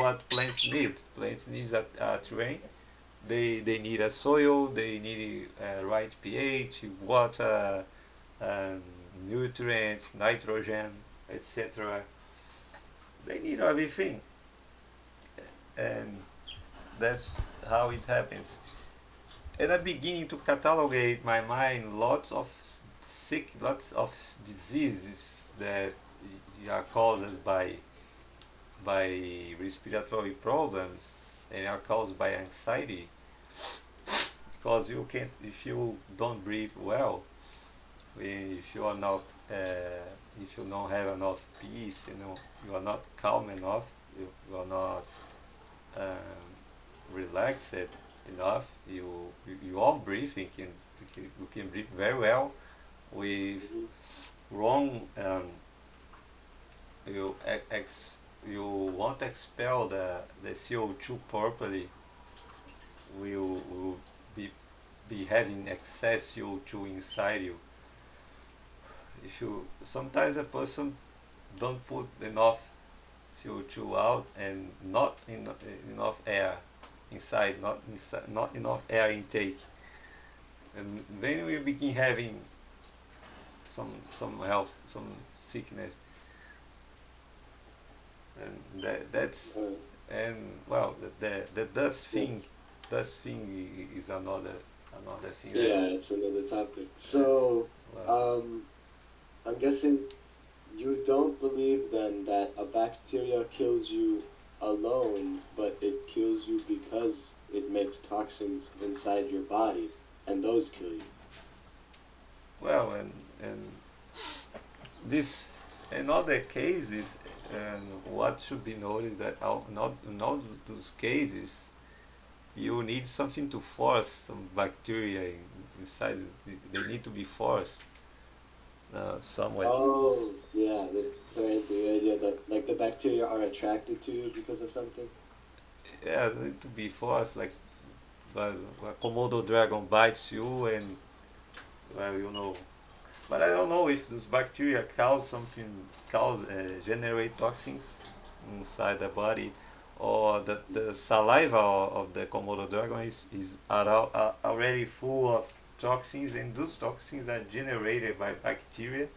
what plants need. Plants need a terrain. They need a soil. They need a right pH, water, um, nutrients, nitrogen, etc. They need everything, and that's how it happens. And I'm beginning to catalogate my mind lots of diseases that are caused by respiratory problems and are caused by anxiety, because you can't, if you don't breathe well, if you are not if you don't have enough peace, you are not calm enough, you are not um, relaxed enough, your breathing you can breathe very well with Hmm. wrong you ex, you won't expel the CO2 properly, will be having excess CO2 inside you. If you sometimes a person don't put enough CO2 out and not enough air inside, not enough air intake, and then we begin having some health, some sickness, and that's, Uh, and well, the that's dust thing is another thing that yeah, that's another topic. that's So, well, um, I'm guessing you don't believe then that a bacteria kills you alone, but it kills you because it makes toxins inside your body, and those kill you. well, and this, in other cases, and what should be noted that in all those cases, you need something to force some bacteria inside. They need to be forced somewhat. Oh, yeah, sorry, the idea that like the bacteria are attracted to you because of something. Yeah, they need to be forced. Like, well, a Komodo dragon bites you, and well, But I don't know if this bacteria generate toxins inside the body, or the saliva of the Komodo dragon are already full of toxins, and those toxins are generated by bacteria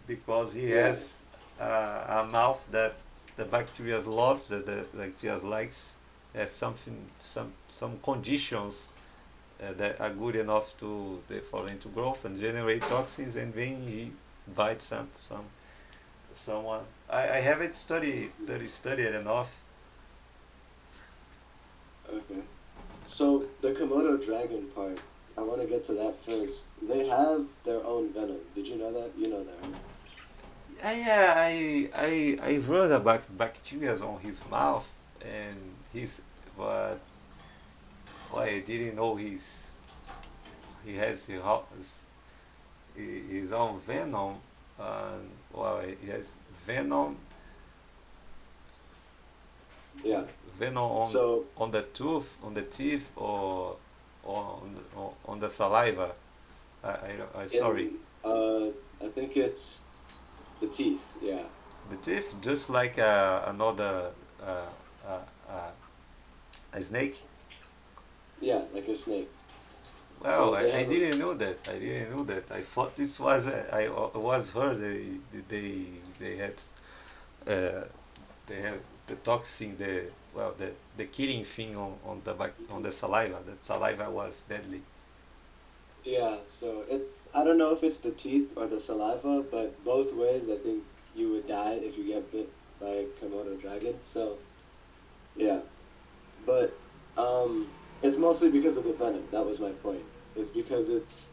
because he Yeah, has a mouth that the bacteria loves, that the bacteria likes, has some conditions that are good enough for them to grow and generate toxins, and then he bites someone. I haven't studied enough. okay. So the Komodo dragon part, I want to get to that first. They have their own venom. Did you know that? You know that, right? Yeah, I read about bacteria on his mouth, and his but well, I didn't know he has his own venom, and well, he has venom Yeah. venom So on the tooth, on the teeth, or on the saliva. I sorry, in I think it's the teeth. Yeah. the teeth, just like another uh, uh, uh, a snake. Yeah, like a snake. Well, So they I have a didn't know that. I didn't know that. I thought this was I was heard they had uh, they have the toxin, the killing thing on the saliva. The saliva was deadly. yeah. So it's I don't know if it's the teeth or the saliva, but both ways I think you would die if you get bit by a Komodo dragon. So yeah, but it's mostly because of the venom. That was my point. Is because it's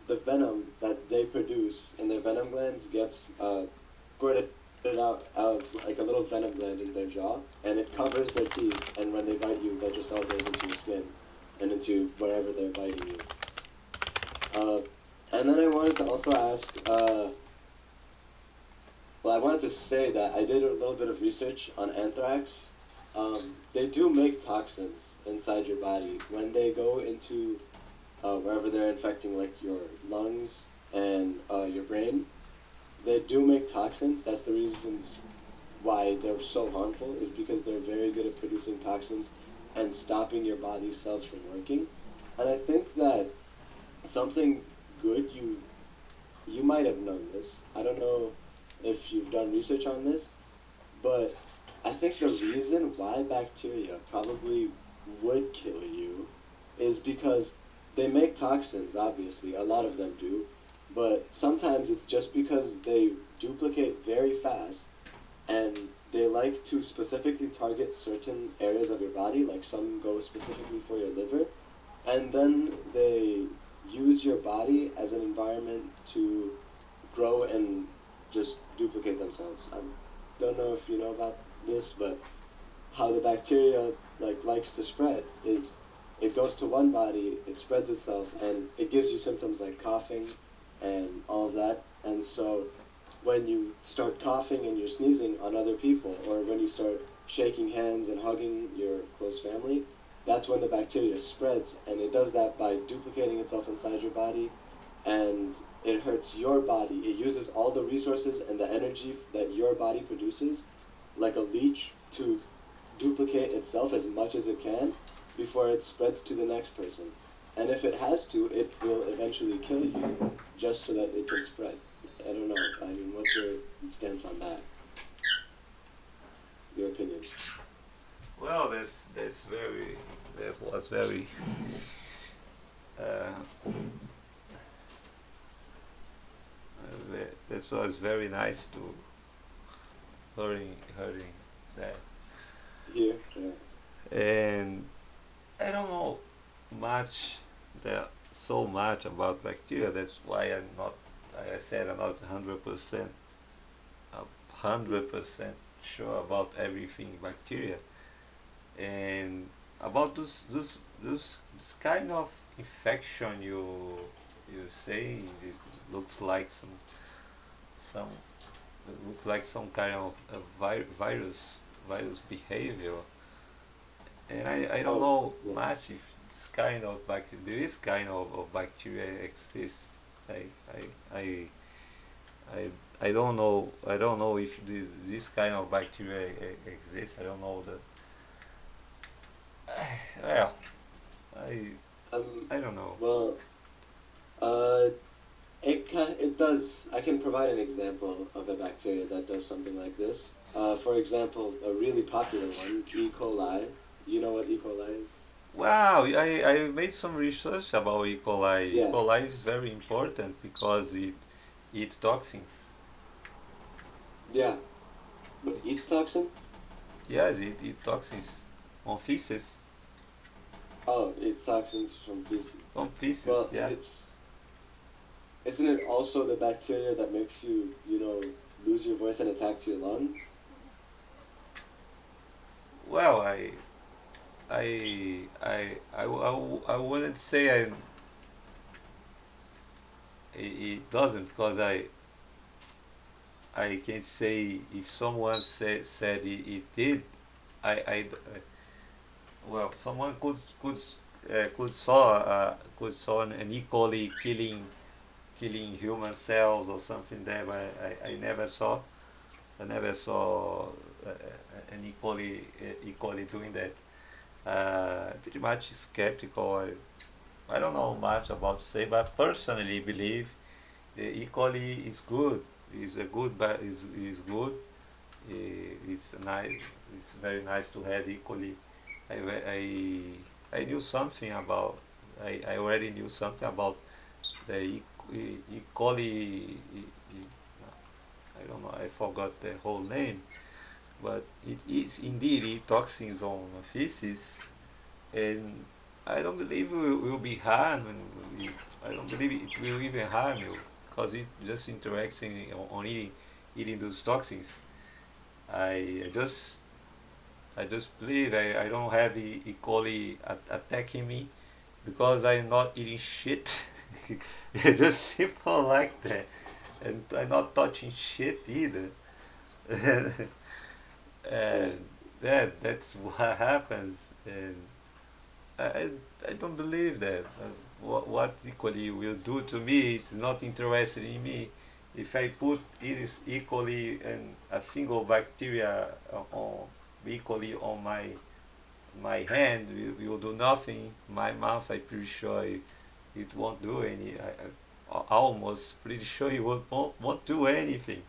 the venom that they produce in their venom glands gets squirted out of like a little venom gland in their jaw, and it covers their teeth. And when they bite you, that just all goes into your skin and into wherever they're biting you. Uh, and then I wanted to also ask. Well, I wanted to say that I did a little bit of research on anthrax. They do make toxins inside your body when they go into wherever they're infecting, like your lungs and your brain. They do make toxins. That's the reason why they're so harmful is because they're very good at producing toxins and stopping your body's cells from working. And I think that something good you might have known this. I don't know if you've done research on this, but I think the reason why bacteria probably would kill you is because they make toxins, obviously, a lot of them do, but sometimes it's just because they duplicate very fast and they like to specifically target certain areas of your body, like some go specifically for your liver, and then they use your body as an environment to grow and just duplicate themselves. I don't know if you know about this, but how the bacteria likes to spread is it goes to one body, it spreads itself, and it gives you symptoms like coughing and all of that. And so when you start coughing and you're sneezing on other people, or when you start shaking hands and hugging your close family, that's when the bacteria spreads, and it does that by duplicating itself inside your body, and it hurts your body. It uses all the resources and the energy that your body produces, like a leech, to duplicate itself as much as it can before it spreads to the next person. And if it has to, it will eventually kill you just so that it can spread. I don't know. I mean, what's your stance on that? Your opinion? Well, that was very uh, that was very nice to hearing that. Here? Yeah. And I don't know much that so much about bacteria. That's why I'm not. Like I said, I'm not 100% sure about everything bacteria. And about this kind of infection you say, it looks like some it looks like some kind of a virus behavior. And I don't Oh, know yeah. much if this kind of bacteria, this kind of bacteria exists. I I I I I don't know if this kind of bacteria exists. I don't know the well I Um, I don't know. well, uh, it does. I can provide an example of a bacteria that does something like this. For example, a really popular one, E. coli. You know what E. coli is? Wow, I made some research about E. coli. E. Yeah, coli is very important because it eats toxins. yeah. But eats toxins? Yes, it eats toxins on feces. Oh, eats toxins from feces. On feces, Well, yeah. isn't it also the bacteria that makes you, lose your voice and attacks your lungs? Well, I wouldn't say it doesn't because I can't say if someone said it did. Well, someone could saw an E. coli killing human cells or something there, but I never saw. I never saw an E. coli doing that. Pretty much skeptical. I don't know much about to say, but personally believe the E. coli is good. Is a good, but is good. It's nice. It's very nice to have E. coli. I, I knew something about. I already knew something about the E. coli. I don't know. I forgot the whole name, but it is indeed toxins on feces, and I don't believe will be harm. I don't believe it will even harm you because it just interacts on eating those toxins. I just I just believe I don't have E. coli attacking me because I'm not eating shit. It's just simple like that, and I'm not touching shit either. Right. And that's what happens. And I, I I don't believe that. What equally will do to me, it's not interested in me. If I put it is equally in a single bacteria on equally on my hand, will do nothing. My mouth, I'm pretty sure it won't do any. Almost pretty sure it won't do anything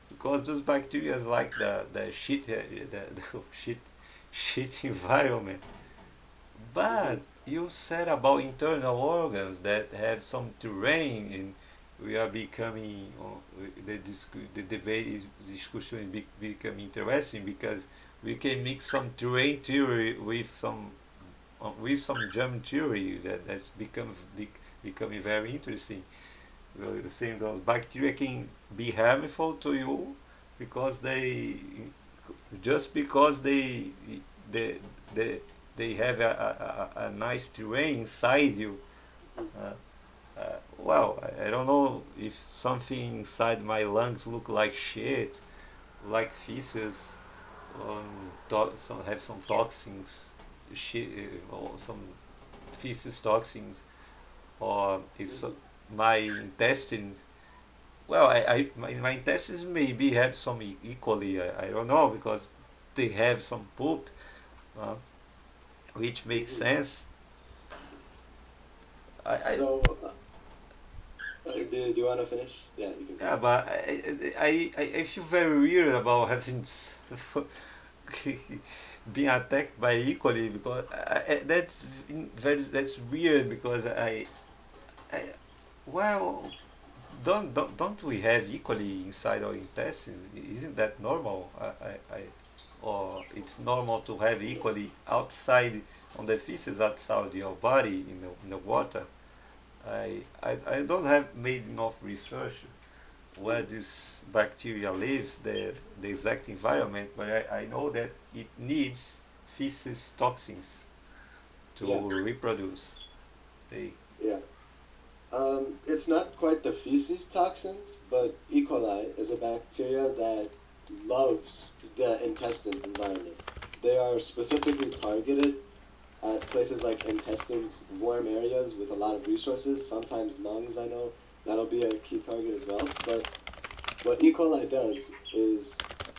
because those bacteria like the shit the shit shit environment. Hmm. But you said about internal organs that have some terrain, and we are becoming the debate is discussion is becoming interesting because we can mix some terrain theory with some germ theory that's becoming very interesting. Saying those bacteria can be harmful to you because they they, they have a nice terrain inside you. Hmm. Uh, well, I don't know if something inside my lungs look like shit, like feces, some have some toxins, shit, or some feces toxins, or if so, Hmm. my intestines. Well, my intestines maybe have some equally. I don't know because they have some poop, uh, which makes Hmm. sense. I So, do you want to finish? Yeah, you can Yeah, finish. but I feel very weird about having being attacked by equally because that's weird because I well don't we have equally inside our intestine? Isn't that normal? Or it's normal to have equally outside on the feces outside your body in the water. I don't have made enough research where Hmm. this bacteria lives, the exact environment, but I know that it needs feces toxins Yeah, to reproduce. They, yeah. It's not quite the feces toxins, but E. coli is a bacteria that loves the intestine environment. They are specifically targeted at places like intestines, warm areas with a lot of resources, sometimes lungs, I know. That'll be a key target as well. But what E. coli does is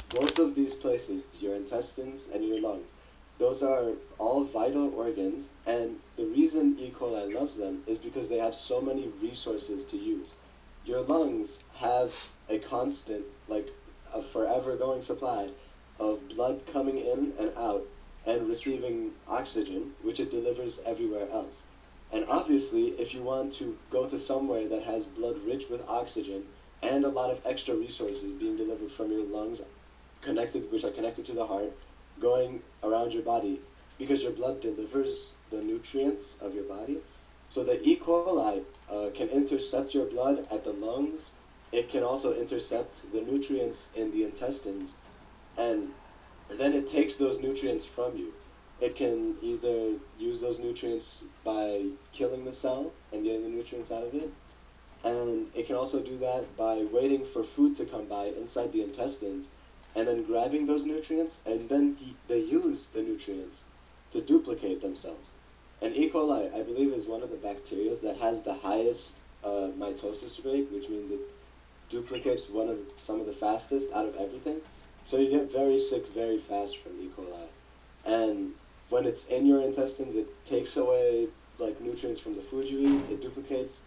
both of these places, your intestines and your lungs, those are all vital organs, and the reason E. coli loves them is because they have so many resources to use. Your lungs have a constant, like a forever going supply of blood coming in and out and receiving oxygen, which it delivers everywhere else. And obviously, if you want to go to somewhere that has blood rich with oxygen and a lot of extra resources being delivered from your lungs, connected, which are connected to the heart, going around your body, because your blood delivers the nutrients of your body. So the E. coli can intercept your blood at the lungs. It can also intercept the nutrients in the intestines, and then it takes those nutrients from you. It can either use those nutrients by killing the cell and getting the nutrients out of it, and it can also do that by waiting for food to come by inside the intestines and then grabbing those nutrients, and then they use the nutrients to duplicate themselves. And E. coli, I believe, is one of the bacteria that has the highest mitosis rate, which means it duplicates some of the fastest out of everything. So you get very sick very fast from E. coli. And when it's in your intestines, it takes away like nutrients from the food you eat. It duplicates,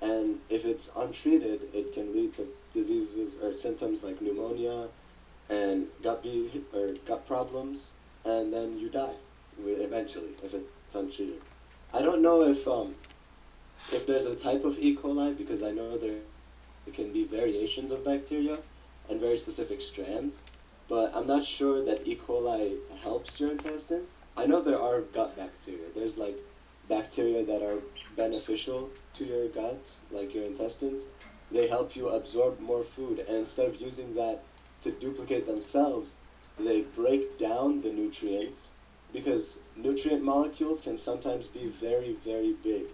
and if it's untreated, it can lead to diseases or symptoms like pneumonia and gut problems, and then you die eventually if it's untreated. I don't know if there's a type of E. coli because I know there can be variations of bacteria and very specific strands, but I'm not sure that E. coli helps your intestines. I know there are gut bacteria. There's like bacteria that are beneficial to your gut, like your intestines. They help you absorb more food, and instead of using that to duplicate themselves, they break down the nutrients because nutrient molecules can sometimes be very, very big.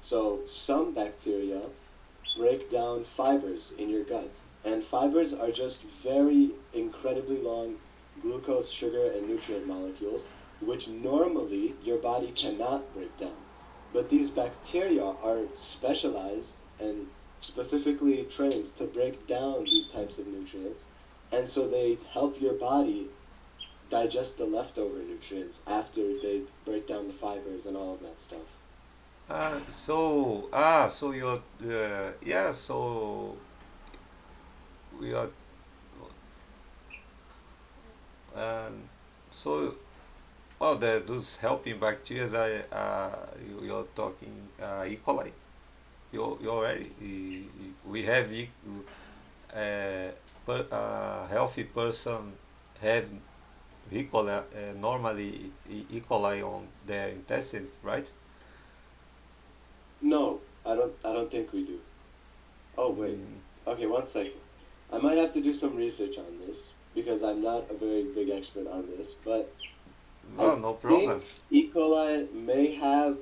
So some bacteria break down fibers in your gut. And fibers are just very incredibly long glucose, sugar, and nutrient molecules, which normally your body cannot break down. But these bacteria are specialized and specifically trained to break down these types of nutrients, and so they help your body digest the leftover nutrients after they break down the fibers and all of that stuff. So you're, yeah, so we are, um, so, well, those helping bacteria are, you're talking E. coli. You already, we have healthy person have E. coli, normally E. coli on their intestines, right? No, I don't think we do. Oh wait. Mm, Okay, one second. I might have to do some research on this because I'm not a very big expert on this, but I no, no think problem. E. coli may have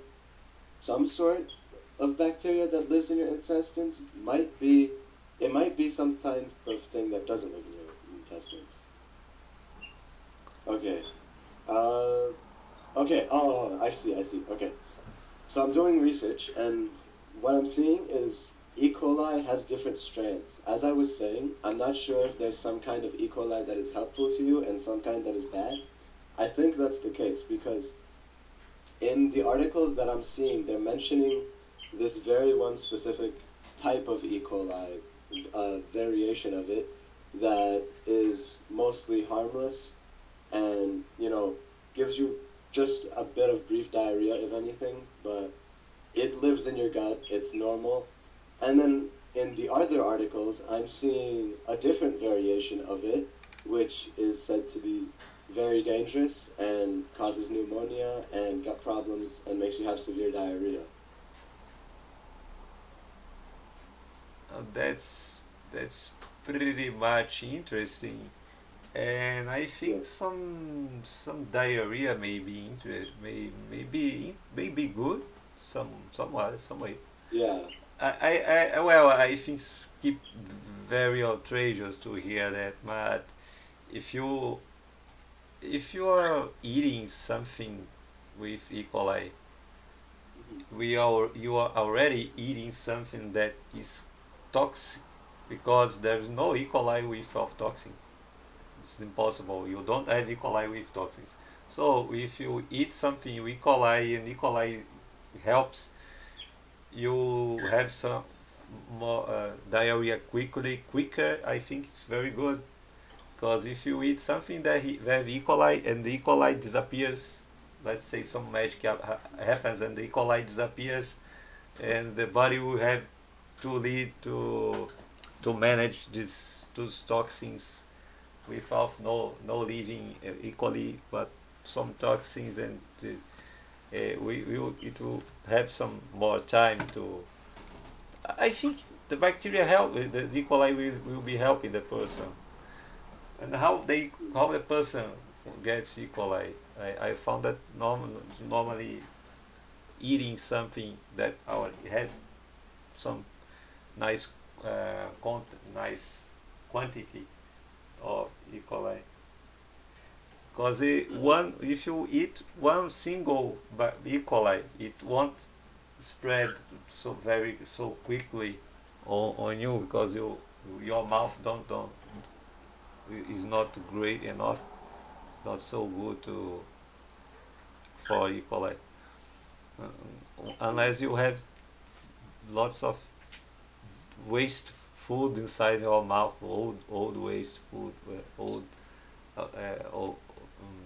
some sort of bacteria that lives in your intestines. It might be some type of thing that doesn't live in your intestines. Okay. Uh, okay. Oh, I see. Okay. So I'm doing research, and what I'm seeing is E. coli has different strands. As I was saying, I'm not sure if there's some kind of E. coli that is helpful to you and some kind that is bad. I think that's the case because in the articles that I'm seeing, they're mentioning this very one specific type of E. coli, variation of it, that is mostly harmless and, gives you just a bit of brief diarrhea, if anything, but it lives in your gut, it's normal. And then in the other articles, I'm seeing a different variation of it, which is said to be very dangerous and causes pneumonia and gut problems and makes you have severe diarrhea. That's pretty much interesting, and I think Yeah. some diarrhea may be may be good, some way. Yeah. Well, I think keep very outrageous to hear that, but if you if you are eating something with E. coli, Mhm. you are already eating something that is toxic, because there's no E. coli without toxin. It's impossible. You don't have E. coli with toxins. So if you eat something with E. coli and E. coli helps you have some more diarrhea quicker, I think it's very good. Because if you eat something that have E. coli and the E. coli disappears, let's say some magic happens and the E. coli disappears, and the body will have to lead to manage those toxins without no living equally, but some toxins, and it will have some more time to. I think the bacteria help the E. coli will be helping the person, and how the person gets E. coli. I found that normally eating something that already had some nice nice quantity of E. coli. Because Mhm. if you eat one single E. coli, it won't spread so quickly on you, because your mouth don't is not great enough, not so good to for E. coli, Mhm. unless you have lots of waste food inside your mouth, old waste food, old old, um,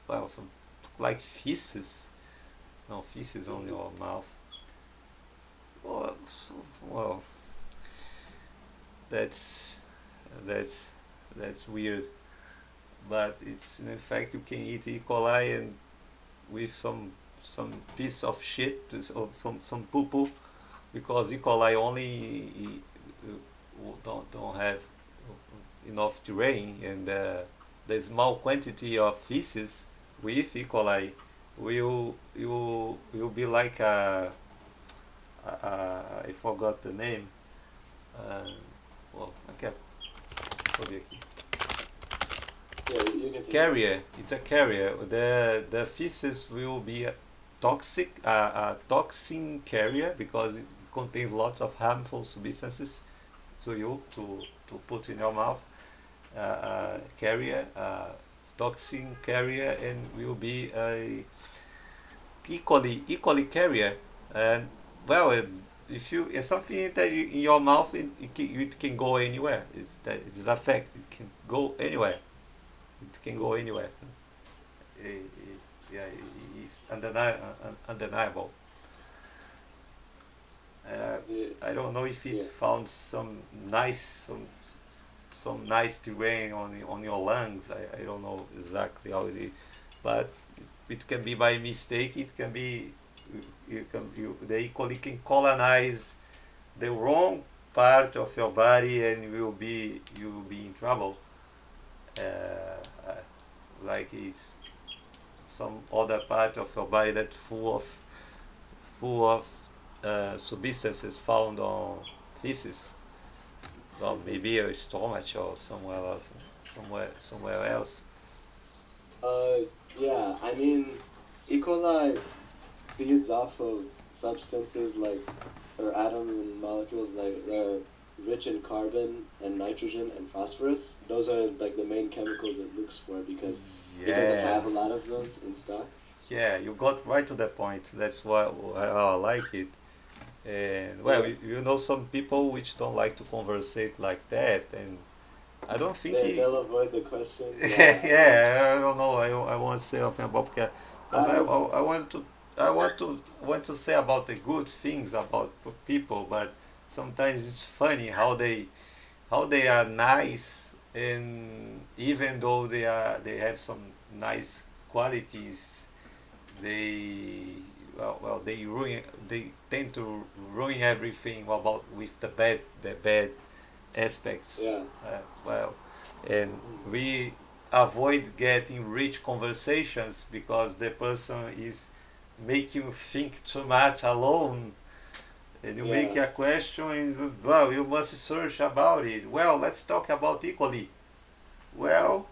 well, some like feces, no feces on Mhm. your mouth. Well, well, that's that's that's weird. But it's in fact you can eat E. coli and with some piece of shit, or some poo poo, because E. coli only don't have enough terrain, and the small quantity of feces with E. coli will be like I forgot the name. Uh, well, okay, Yeah, you continue. carrier. It's a carrier. The feces will be a toxic, toxin carrier, because contains lots of harmful substances to you to put in your mouth. Carrier, toxin carrier, and will be a equally carrier. And well, if you if something that in your mouth, it can go anywhere. It's a fact. It can go anywhere. It can go anywhere. Yeah, it's undeniable. Uh, Yeah, I don't know if it yeah, found some nice terrain on your lungs. I don't know exactly how it is, but it can be by mistake. It can be they equally can colonize the wrong part of your body, and you will be in trouble. Uh, like it's some other part of your body that's full of substances found on feces, or hmm maybe your stomach or somewhere else. Uh, yeah. I mean, E. coli feeds off of substances like, or atoms and molecules like they're rich in carbon and nitrogen and phosphorus. Those are like the main chemicals it looks for because it doesn't Yeah, have a lot of those in stock. yeah, you got right to the point. That's why I like it. And well, Yeah, you know some people which don't like to conversate like that, and I don't think he. they'll avoid the question. Yeah, I know. Yeah, I don't know. I want to say something about because I I want to say about the good things about people, but sometimes it's funny how they are nice, and even though they have some nice qualities, they they tend to ruin everything about with the bad aspects. yeah. Well, and Mm. we avoid getting rich conversations because the person is making you think too much alone. And you make Yeah, a question, and well, you must search about it. Well, let's talk about equally. Well,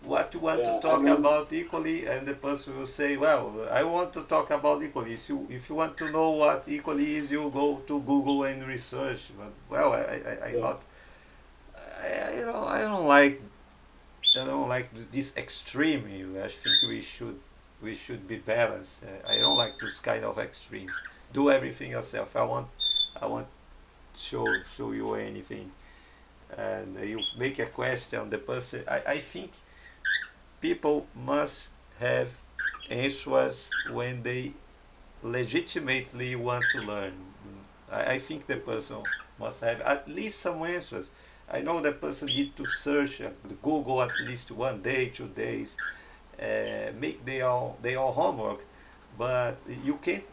what you want to yeah, and talk then about equally, and the person will say, well, I want to talk about equally. If you want to know what equally is, you go to Google and research. But well, I yeah, not I don't like this extreme. I think we should be balanced. I don't like this kind of extremes. Do everything yourself. I want show you anything, and you make a question. The person. I think people must have answers when they legitimately want to learn. I think the person must have at least some answers. I know the person need to search Google at least 1 day, 2 days, make their homework, but you can't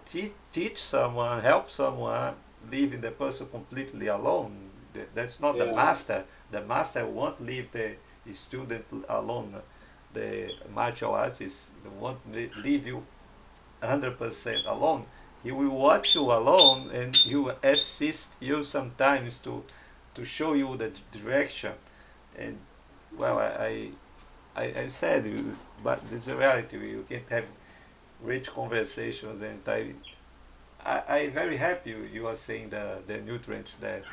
teach someone, help someone, leaving the person completely alone. That's not the yeah, master. The master won't leave the student alone. The martial artist won't leave you 100% alone. He will watch you alone, and he will assist you sometimes to show you the direction. And well, I said, but it's a reality. You can't have rich conversations, and I very happy you are saying the nutrients that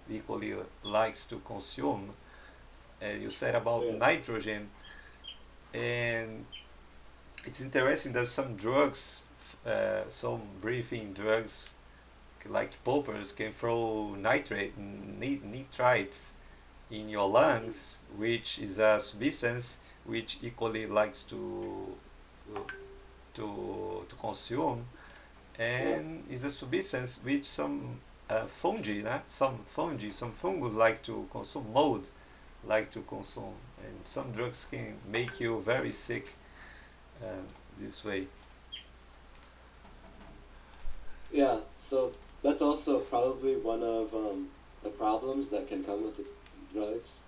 equally likes to consume. You said about yeah, nitrogen, and it's interesting that some drugs, some breathing drugs like poppers can throw nitrites in your mhm, lungs, which is a substance which equally likes to consume, yeah, and is a substance which some fungi, some fungus like to consume, mold like to consume, and some drugs can make you very sick uh, this way. yeah. So that's also probably one of the problems that can come with the drugs.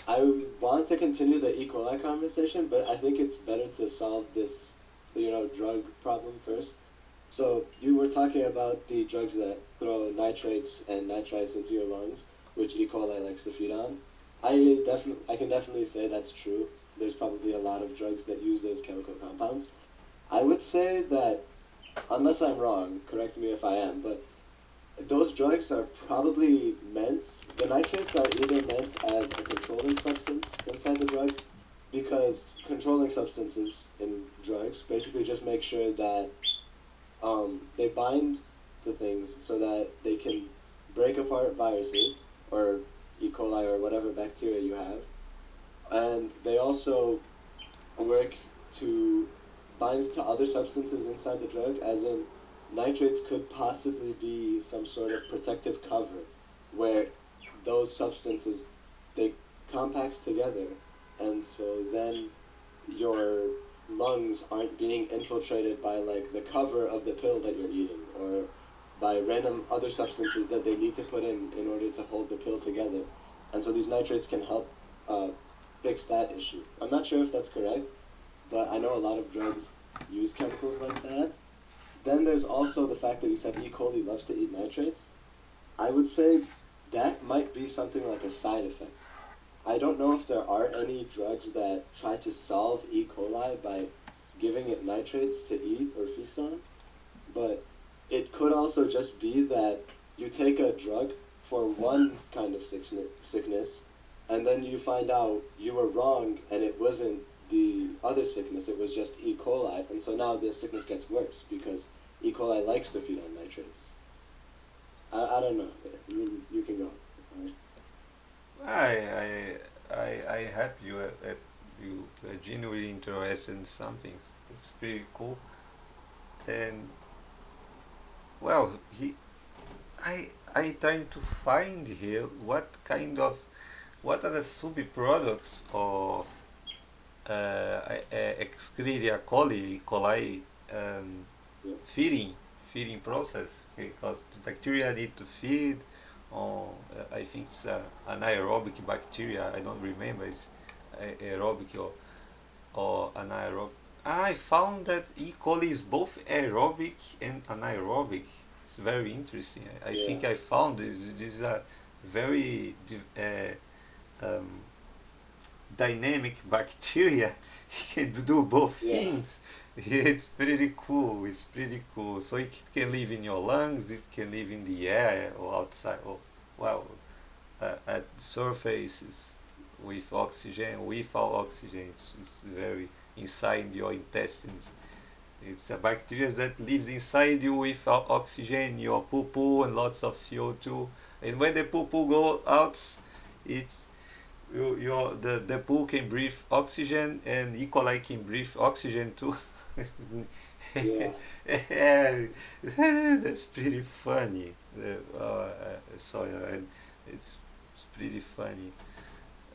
I want to continue the E. coli conversation, but I think it's better to solve this, drug problem first. So you were talking about the drugs that throw nitrates and nitrites into your lungs, which E. coli likes to feed on. I can definitely say that's true. There's probably a lot of drugs that use those chemical compounds. I would say that unless I'm wrong, correct me if I am, but those drugs are probably meant, the nitrates are either meant as a controlling substance inside the drug, because controlling substances in drugs basically just make sure that they bind to things so that they can break apart viruses or E. coli or whatever bacteria you have. And they also work to bind to other substances inside the drug, as in nitrates could possibly be some sort of protective cover where those substances they compact together, and so then your lungs aren't being infiltrated by like the cover of the pill that you're eating or by random other substances that they need to put in order to hold the pill together. And so these nitrates can help uh, fix that issue. I'm not sure if that's correct, but I know a lot of drugs use chemicals like that. Then there's also the fact that you said E. coli loves to eat nitrates. I would say that might be something like a side effect. I don't know if there are any drugs that try to solve E. coli by giving it nitrates to eat or feast on, but it could also just be that you take a drug for one kind of sickness, and then you find out you were wrong and it wasn't the other sickness, it was just E. coli, and so now the sickness gets worse because E. coli likes to feed on nitrates. I don't know. You can go. I I I hope you are genuinely interested in something. It's pretty cool. And well, I trying to find here what are the sub-products of Escherichia coli Yeah. feeding feeding process, because the bacteria need to feed on I think it's anaerobic bacteria. I don't remember it's aerobic or anaerobic. I found that E. coli is both aerobic and anaerobic. It's very interesting. I Yeah. think I found this is a very um, dynamic bacteria. It can do both Yeah. things. It's pretty cool. It's pretty cool. So it can live in your lungs. It can live in the air or outside. Or well, at surfaces with oxygen, without oxygen. It's very inside your intestines. It's a bacteria that lives inside you without oxygen, your poo poo and lots of CO2. And when the poo poo go out, it's the poo can breathe oxygen and E. coli can breathe oxygen too. Yeah. Yeah, that's pretty funny. Sorry, it's pretty funny.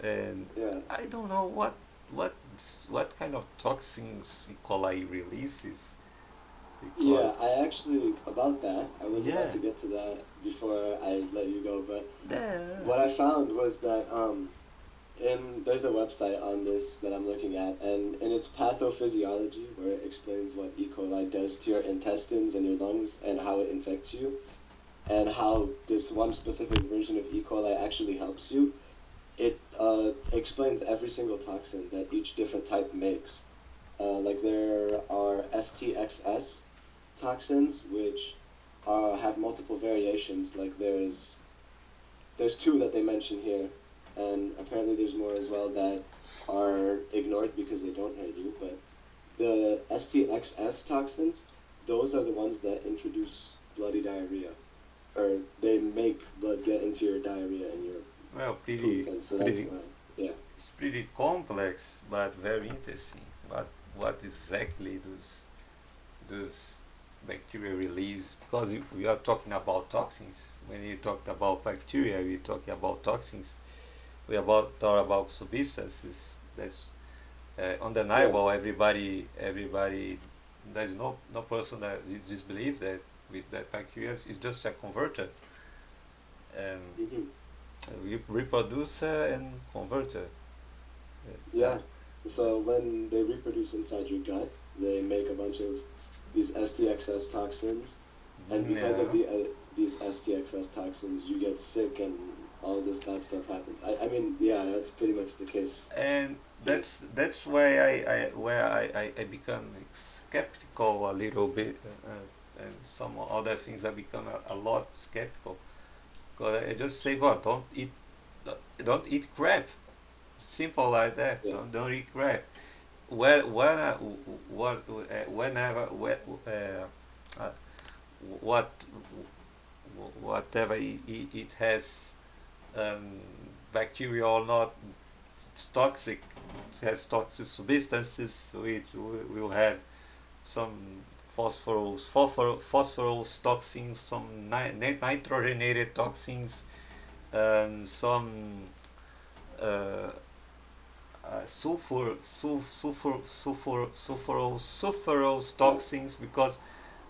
And Yeah. I don't know what what kind of toxins E. coli releases because Yeah, I actually, about that, I was about yeah, to get to that before I let you go, but yeah, what I found was that there's a website on this that I'm looking at, and in its pathophysiology, where it explains what E. coli does to your intestines and your lungs and how it infects you, and how this one specific version of E. coli actually helps you, it explains every single toxin that each different type makes. Like there are STXS toxins, which have multiple variations. Like there's two that they mention here, and apparently there's more as well that are ignored because they don't hurt you. But the STXS toxins, those are the ones that introduce bloody diarrhea, or they make blood get into your diarrhea and your well, poop, and so that's pretty why. Yeah, it's pretty complex but very interesting. What exactly does bacteria release? Because if we are talking about toxins. When you talk about bacteria, we talk about toxins. We about talk about substances. That's yeah, undeniable. Everybody. There's no person that disbelieves that with that bacteria is just a converter. Um, hmm, reproducer and converter. Yeah. yeah. So when they reproduce inside your gut, they make a bunch of these STXS toxins, and because of Yeah. these STXS toxins, you get sick and all this bad stuff happens. I mean, yeah, that's pretty much the case And here. that's why I become skeptical a little bit, and some other things I become a lot skeptical, because I just say, well, don't eat crap, simple like that. Yeah, Don't eat crap. When what whenever uh, what whatever it has, um, bacteria or not, it's toxic. It has toxic substances which will have some phosphorus toxins, some nitrogenated toxins, some uh, sulfurous toxins, because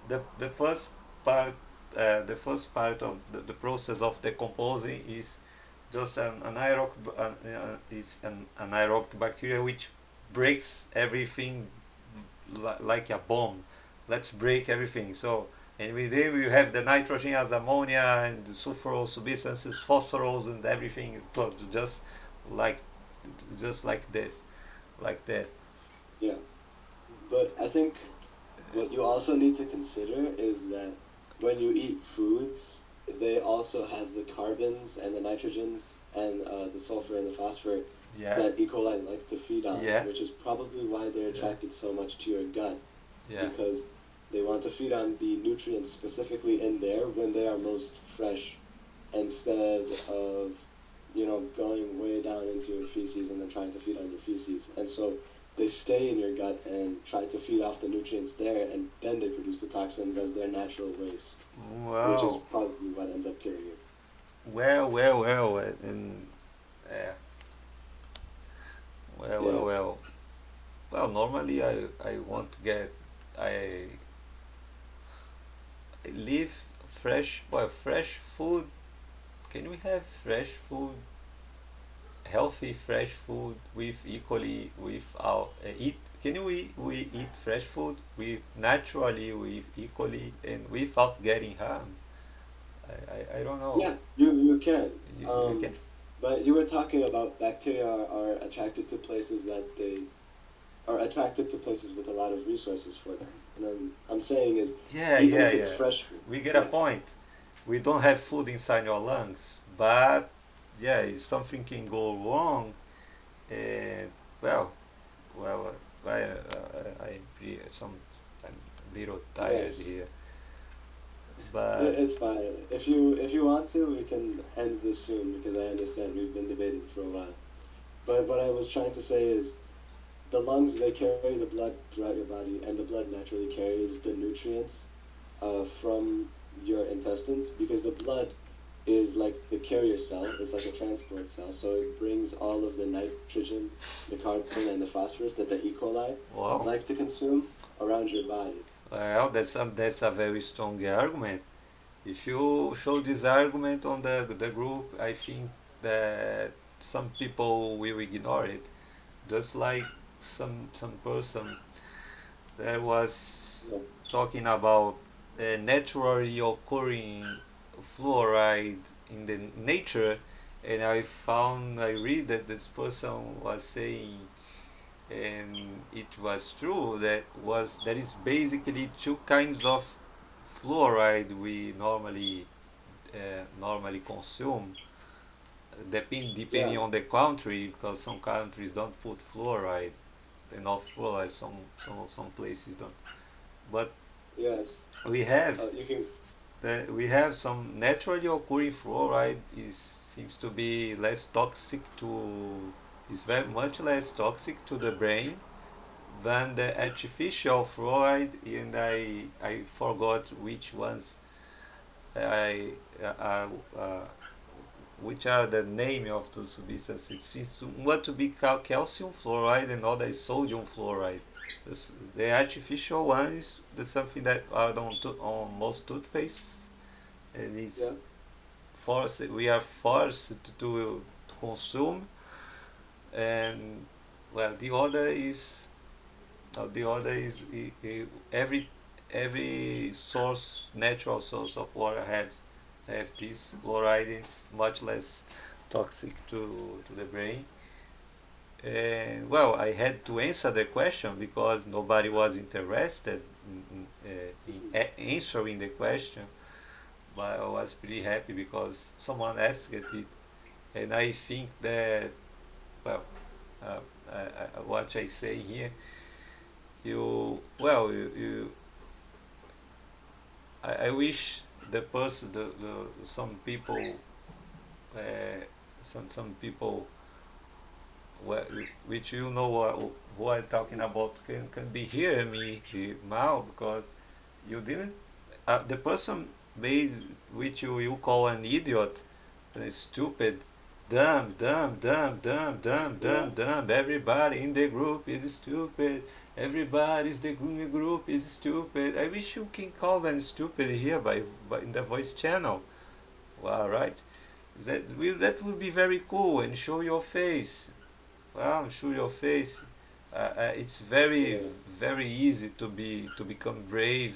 the first part the first part of the process of decomposing is just an anaerobic bacteria which breaks everything like a bomb. Let's break everything. So, and within we have the nitrogen as ammonia and the sulfurous substances, phosphorus and everything, just like just like this, like that. yeah. But I think what you also need to consider is that when you eat foods, they also have the carbons and the nitrogens and the sulfur and the phosphor Yeah, that E. coli like to feed on, yeah, which is probably why they're yeah, attracted so much to your gut, yeah. because they want to feed on the nutrients specifically in there when they are most fresh, instead of going way down into your feces and then trying to feed on your feces. And so they stay in your gut and try to feed off the nutrients there, and then they produce the toxins as their natural waste, which is Wow. probably what ends up killing you. And uh, well, well, Yeah, well. Well, normally I want to get I leave fresh, well, fresh food. Can we have fresh food, healthy fresh food with equally with our eat? Can we eat fresh food with naturally with equally and without getting harmed? I don't know. yeah, you can. You can. But you were talking about bacteria are attracted to places that they are attracted to places with a lot of resources for them. And I'm saying is, Yeah, even yeah, if it's yeah. fresh food, We get a yeah, point. We don't have food inside your lungs, but yeah, if something can go wrong, and well, well, I'm some I'm a little tired yes, here, but it's fine. If you want to, we can end this soon because I understand we've been debating for a while. But what I was trying to say is the lungs, they carry the blood throughout your body, and the blood naturally carries the nutrients from your intestines, because the blood is like the carrier cell. It's like a transport cell, so it brings all of the nitrogen, the carbon, and the phosphorus that the E. coli wow, like to consume around your body. well, that's a very strong argument. If you show this argument on the group, I think that some people will ignore it. Just like some person that was Yeah, talking about naturally occurring fluoride in the nature, and I read that this person was saying, and it was true, that was there is basically two kinds of fluoride we normally consume, depending yeah, on the country, because some countries don't put fluoride, enough fluoride, some places don't. But yes. we have You can, we have some naturally occurring fluoride is seems to be less toxic to is very much less toxic to the brain than the artificial fluoride, and I forgot which ones I which are the name of those substances. It seems to one to be calcium fluoride and other is sodium fluoride. The artificial one is the something that are on most toothpastes, and it's yeah, forced. We are forced to consume, and well, the other is every source, natural source of water have this fluoride is much less toxic to the brain. And well, I had to answer the question because nobody was interested in answering the question. But I was pretty happy because someone asked it, and I think that well, uh, what I say here, I wish the person, some people, uh, some people which you know what I'm talking about can be hear me now because you didn't the person made which you call an idiot, stupid, dumb, dumb, dumb, dumb, dumb, Yeah. dumb, dumb. Everybody in the group is stupid. Everybody is in the group is stupid. I wish you can call them stupid here by in the voice channel. Well, right? That would be very cool and show your face. Well, show your face. It's very Yeah. very easy to become brave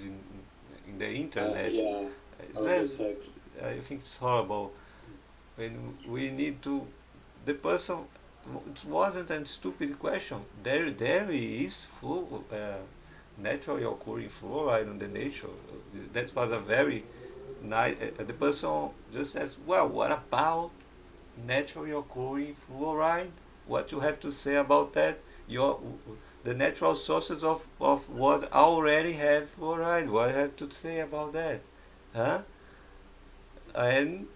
in the internet. Yeah. It's Over very, text. I think it's horrible when we need to. The person, it wasn't a stupid question. There is full naturally occurring fluoride in the nature. That was a very nice. The person just says, well, what about naturally occurring fluoride? What you have to say about that? Your the natural sources of what already have fluoride. What you have to say about that? Huh? And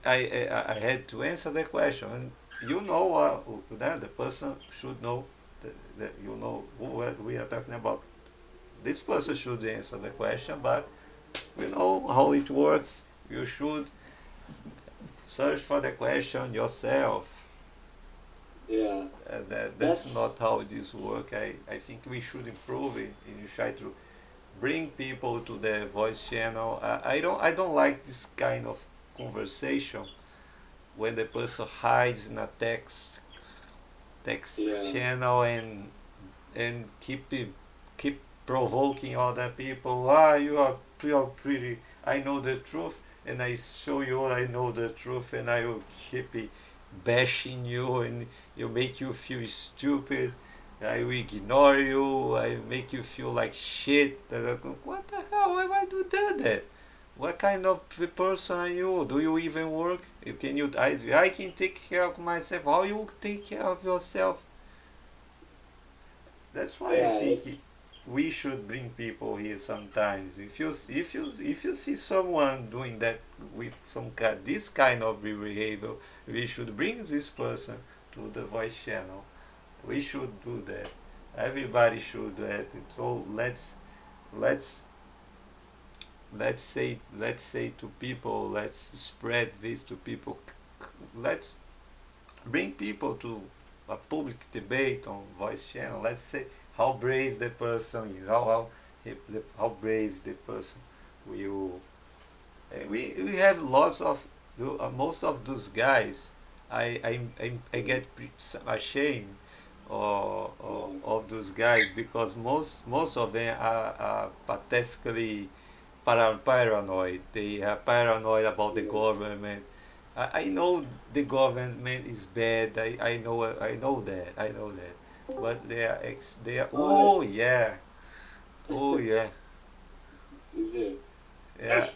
I had to answer the question. And you know that the person should know that you know who we are talking about. This person should answer the question, but you know how it works. You should search for the question yourself. Yeah. That's That's not how this works. I think we should improve it and try to bring people to the voice channel. I don't like this kind of conversation when the person hides in a text yeah. channel and keep provoking other people. Ah, you are pretty. I know the truth, and I show you I know the truth, and I will keep bashing you, and you make you feel stupid. I will ignore you. I make you feel like shit. What the hell? Why do that? What kind of person are you? Do you even work? I can take care of myself. How you take care of yourself? That's why I Yeah. think we should bring people here sometimes. If you see someone doing that with this kind of behavior, we should bring this person to the voice channel. We should do that. Everybody should do that. So let's let's say to people, let's spread this to people. Let's bring people to a public debate on voice channel. Let's say how brave the person is, how brave the person will. We have lots of most of those guys. I Mm, get ashamed yeah. of those guys because most of them are pathetically paranoid. They are paranoid about the Yeah. government. I know the government is bad. I know that. But they are. Oh, hi. Oh yeah. Oh yeah. He's here. Yeah.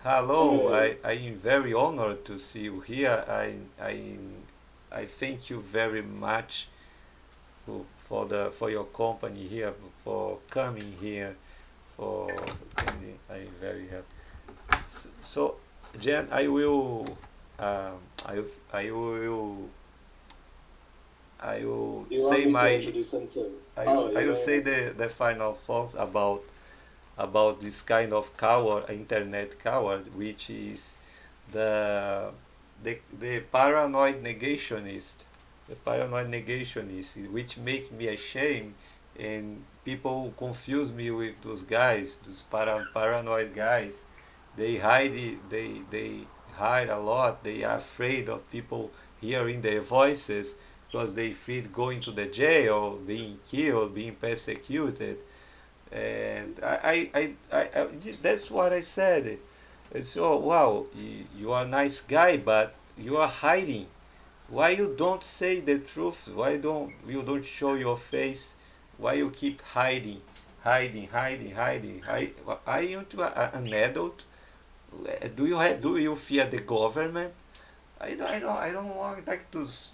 Hello. Hey. I am very honored to see you here. I thank you very much for your company here, for coming here, for attending. I am very happy. So, Jen, um, I, I will, I will You want say me to my, introduce him to? I will, Oh, I you will want say to? the final thoughts about this kind of coward, internet coward, which is the the paranoid negationist, which make me ashamed, and people confuse me with those guys, those paranoid guys. They hide a lot. They are afraid of people hearing their voices because they fear going to the jail, being killed, being persecuted. And that's what I said. It's, oh wow, you are a nice guy, but you are hiding. Why you don't say the truth? Why don't you don't show your face? Why you keep hiding, hiding? Are you an adult? Do you fear the government? I don't want like those